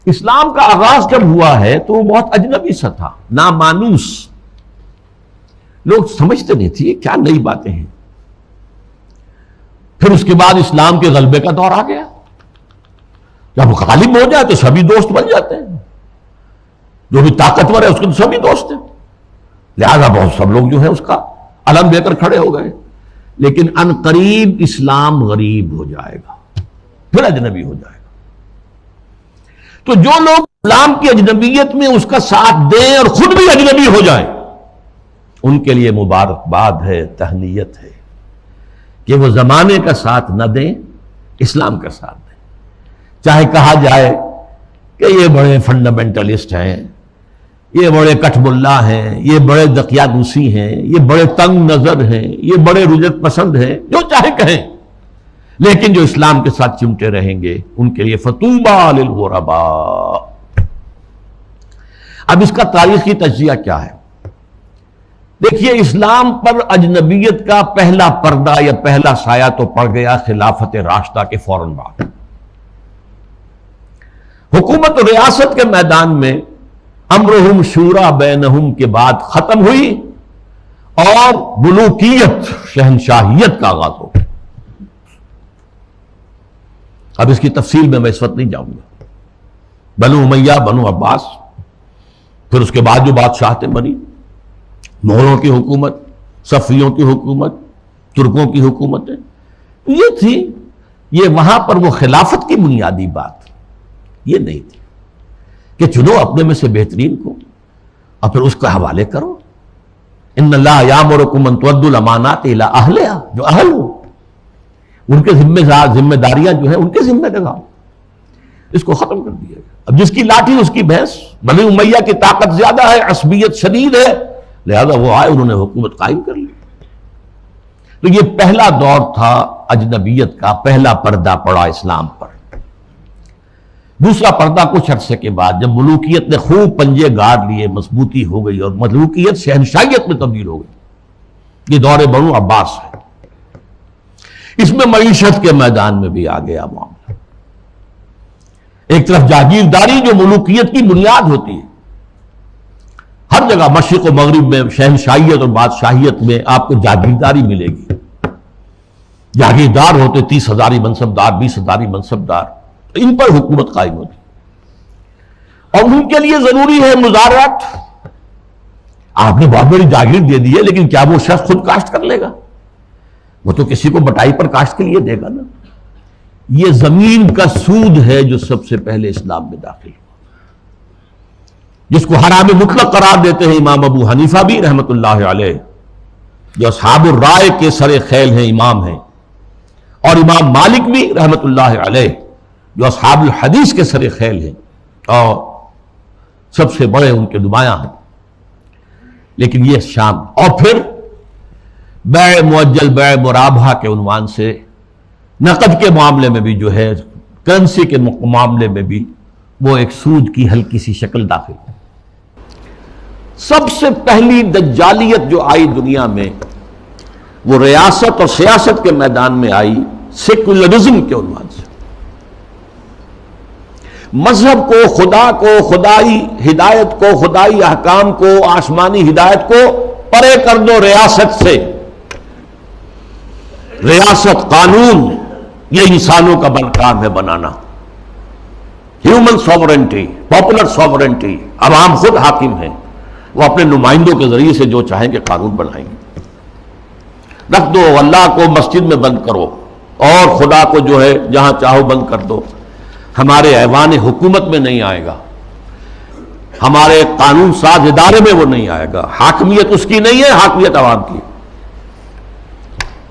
اسلام کا آغاز جب ہوا ہے تو وہ بہت اجنبی سا تھا، نامانوس، لوگ سمجھتے نہیں تھے یہ کیا نئی باتیں ہیں۔ پھر اس کے بعد اسلام کے غلبے کا دور آ گیا، جب وہ غالب ہو جائے تو سبھی دوست بن جاتے ہیں، جو بھی طاقتور ہے اس کے تو سبھی دوست ہیں، لہذا بہت سب لوگ جو ہے اس کا علم لے کر کھڑے ہو گئے۔ لیکن ان قریب اسلام غریب ہو جائے گا، پھر اجنبی ہو جائے گا۔ تو جو لوگ اسلام کی اجنبیت میں اس کا ساتھ دیں اور خود بھی اجنبی ہو جائیں، ان کے لیے مبارکباد ہے، تہنیت ہے کہ وہ زمانے کا ساتھ نہ دیں، اسلام کا ساتھ دیں۔ چاہے کہا جائے کہ یہ بڑے فنڈامنٹلسٹ ہیں، یہ بڑے کٹ ملا ہیں، یہ بڑے دقیانوسی ہیں، یہ بڑے تنگ نظر ہیں، یہ بڑے رجت پسند ہیں، جو چاہے کہیں، لیکن جو اسلام کے ساتھ چمٹے رہیں گے ان کے لیے فطوبی للغرباء۔ اب اس کا تاریخی تجزیہ کیا ہے؟ دیکھیے، اسلام پر اجنبیت کا پہلا پردہ یا پہلا سایہ تو پڑ گیا خلافت راشدہ کے فوراً بعد۔ حکومت و ریاست کے میدان میں امرہم شورا بینہم کے بعد ختم ہوئی اور ملوکیت، شہنشاہیت کا آغاز ہو گیا۔ اب اس کی تفصیل میں اس وقت نہیں جاؤں گا۔ بنو امیہ، بنو عباس، پھر اس کے بعد جو بادشاہتیں بنی، مغلوں کی حکومت، صفویوں کی حکومت، ترکوں کی حکومتیں، یہ تھی، یہ وہاں پر وہ خلافت کی بنیادی بات یہ نہیں تھی کہ چنو اپنے میں سے بہترین کو اور پھر اس کا حوالے کرو۔ ان اللہ یامرکم ان تؤدوا الامانات الی اہلھا، جو اہل ہو ان کے ذمہ داریاں جو ہیں ان کے ذمہ لگاؤ۔ اس کو ختم کر دیا گیا۔ اب جس کی لاٹھی اس کی بھینس، بنی امیہ کی طاقت زیادہ ہے، عصبیت شدید ہے، لہذا وہ آئے، انہوں نے حکومت قائم کر لی۔ تو یہ پہلا دور تھا اجنبیت کا، پہلا پردہ پڑا اسلام پر۔ دوسرا پردہ کچھ عرصے کے بعد جب ملوکیت نے خوب پنجے گاڑ لیے، مضبوطی ہو گئی اور ملوکیت شہنشاہیت میں تبدیل ہو گئی، یہ دور بنو عباس ہے۔ اس میں معیشت کے میدان میں بھی آ گیا معاملہ۔ ایک طرف جاگیرداری جو ملوکیت کی بنیاد ہوتی ہے، ہر جگہ مشرق و مغرب میں شہنشاہیت اور بادشاہیت میں آپ کو جاگیرداری ملے گی۔ جاگیردار ہوتے 30,000 منصبدار، 20,000 منصبدار، ان پر حکومت قائم ہوتی، اور ان کے لیے ضروری ہے مزارعت۔ آپ نے بہت بڑی جاگیر دے دی ہے، لیکن کیا وہ شخص خود کاشت کر لے گا؟ وہ تو کسی کو بٹائی پر کاشت کے لیے دے گا نا۔ یہ زمین کا سود ہے جو سب سے پہلے اسلام میں داخل ہوا، جس کو حرام مطلق قرار دیتے ہیں امام ابو حنیفہ بھی رحمت اللہ علیہ، جو اصحاب الرائے کے سر خیل ہیں، امام ہیں، اور امام مالک بھی رحمت اللہ علیہ جو اصحاب الحدیث کے سر خیل ہیں اور سب سے بڑے ان کے نمایاں ہیں۔ لیکن یہ شام، اور پھر بیع معجل، بیع مرابحہ کے عنوان سے نقد کے معاملے میں بھی جو ہے، کرنسی کے معاملے میں بھی وہ ایک سود کی ہلکی سی شکل داخل ہے۔ سب سے پہلی دجالیت جو آئی دنیا میں وہ ریاست اور سیاست کے میدان میں آئی، سیکولرزم کے عنوان سے۔ مذہب کو، خدا کو، خدائی ہدایت کو، خدائی احکام کو، آسمانی ہدایت کو پرے کر دو ریاست سے۔ ریاست، قانون، یہ انسانوں کا کام ہے بنانا۔ ہیومن سوورنٹی، پاپولر سوورنٹی، عوام خود حاکم ہیں، وہ اپنے نمائندوں کے ذریعے سے جو چاہیں گے قانون بنائیں گے۔ رکھ دو اللہ کو مسجد میں بند کرو اور خدا کو جو ہے جہاں چاہو بند کر دو، ہمارے ایوان حکومت میں نہیں آئے گا، ہمارے قانون ساز ادارے میں وہ نہیں آئے گا، حاکمیت اس کی نہیں ہے، حاکمیت عوام کی۔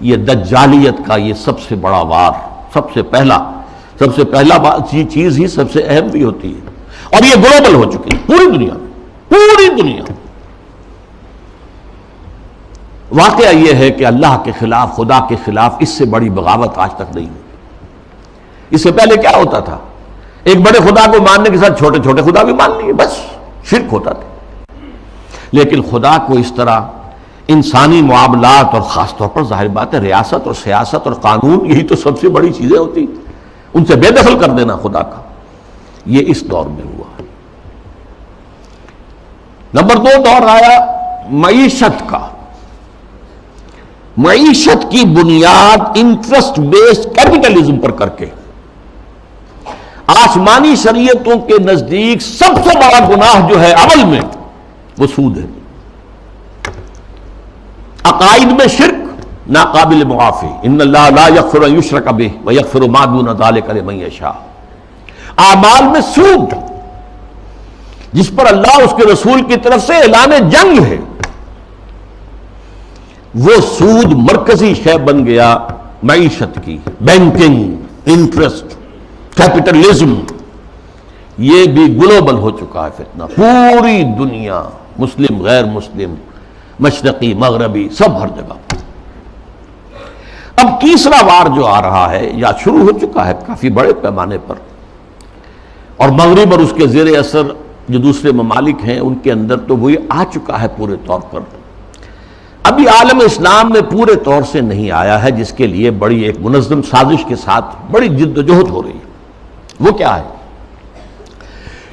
یہ دجالیت کا یہ سب سے بڑا وار، سب سے پہلا چیز ہی سب سے اہم بھی ہوتی ہے، اور یہ گلوبل ہو چکی ہے پوری دنیا میں، پوری دنیا۔ واقعہ یہ ہے کہ اللہ کے خلاف، خدا کے خلاف اس سے بڑی بغاوت آج تک نہیں ہوئی۔ اس سے پہلے کیا ہوتا تھا؟ ایک بڑے خدا کو ماننے کے ساتھ چھوٹے چھوٹے خدا بھی مان لیے، بس شرک ہوتا تھا۔ لیکن خدا کو اس طرح انسانی معاملات، اور خاص طور پر ظاہر بات ہے ریاست اور سیاست اور قانون، یہی تو سب سے بڑی چیزیں ہوتی، ان سے بے دخل کر دینا خدا کا، یہ اس دور میں ہوا۔ نمبر 2 دور آیا معیشت کا۔ معیشت کی بنیاد انٹرسٹ بیسڈ کیپٹلزم پر کر کے، آسمانی شریعتوں کے نزدیک سب سے بڑا گناہ جو ہے عمل میں وہ سود ہے۔ عقائد میں شرک ناقابل معافی، ان اللہ لا یغفر ان یشرک بہ ویغفر ما دون ذلک لمن یشاء۔ اعمال میں سود، جس پر اللہ اس کے رسول کی طرف سے اعلان جنگ ہے، وہ سود مرکزی شے بن گیا معیشت کی۔ بینکنگ، انٹرسٹ، کیپٹلزم، یہ بھی گلوبل ہو چکا ہے فتنہ، پوری دنیا، مسلم غیر مسلم، مشرقی مغربی، سب ہر جگہ۔ اب تیسرا وار جو آ رہا ہے یا شروع ہو چکا ہے کافی بڑے پیمانے پر، اور مغرب اور اس کے زیر اثر جو دوسرے ممالک ہیں ان کے اندر تو وہی آ چکا ہے پورے طور پر۔ ابھی عالم اسلام میں پورے طور سے نہیں آیا ہے، جس کے لیے بڑی ایک منظم سازش کے ساتھ بڑی جد و جہد ہو رہی ہے۔ وہ کیا ہے؟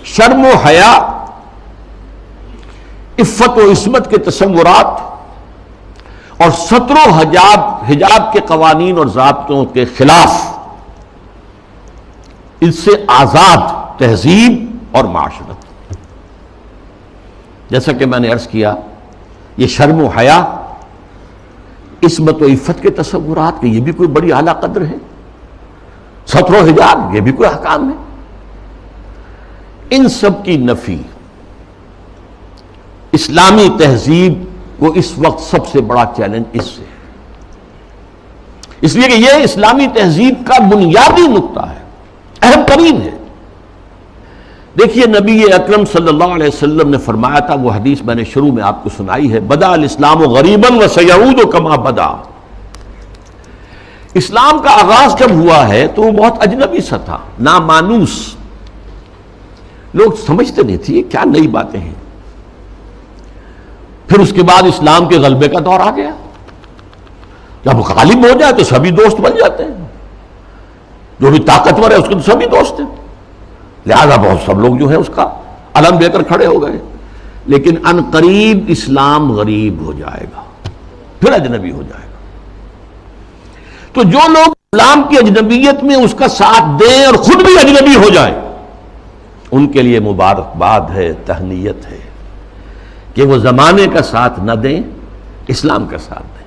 شرم و حیا، عفت و عصمت کے تصورات اور ستر و حجاب کے قوانین اور ضابطوں کے خلاف، اس سے آزاد تہذیب اور معاشرت۔ جیسا کہ میں نے عرض کیا، یہ شرم و حیا، عصمت و عفت کے تصورات، کہ یہ بھی کوئی بڑی اعلیٰ قدر ہے، ستر و حجاب یہ بھی کوئی احکام ہے، ان سب کی نفی اسلامی تہذیب کو اس وقت سب سے بڑا چیلنج اس سے ہے، اس لیے کہ یہ اسلامی تہذیب کا بنیادی نقطہ ہے، اہم ترین ہے۔ دیکھیے نبی اکرم صلی اللہ علیہ وسلم نے فرمایا تھا، وہ حدیث میں نے شروع میں آپ کو سنائی ہے، بدأ الاسلام غریبا وسیعود کما بدا۔ اسلام کا آغاز جب ہوا ہے تو وہ بہت اجنبی سا تھا، نامانوس، لوگ سمجھتے نہیں تھے یہ کیا نئی باتیں ہیں۔ پھر اس کے بعد اسلام کے غلبے کا دور آ گیا، جب غالب ہو جائے تو سبھی دوست بن جاتے ہیں، جو بھی طاقتور ہے اس کے تو سبھی دوست ہیں، لہذا بہت سب لوگ جو ہے اس کا علم لے کر کھڑے ہو گئے۔ لیکن ان قریب اسلام غریب ہو جائے گا، پھر اجنبی ہو جائے گا۔ تو جو لوگ اسلام کی اجنبیت میں اس کا ساتھ دیں اور خود بھی اجنبی ہو جائیں، ان کے لیے مبارکباد ہے، تہنیت ہے کہ وہ زمانے کا ساتھ نہ دیں، اسلام کا ساتھ دیں۔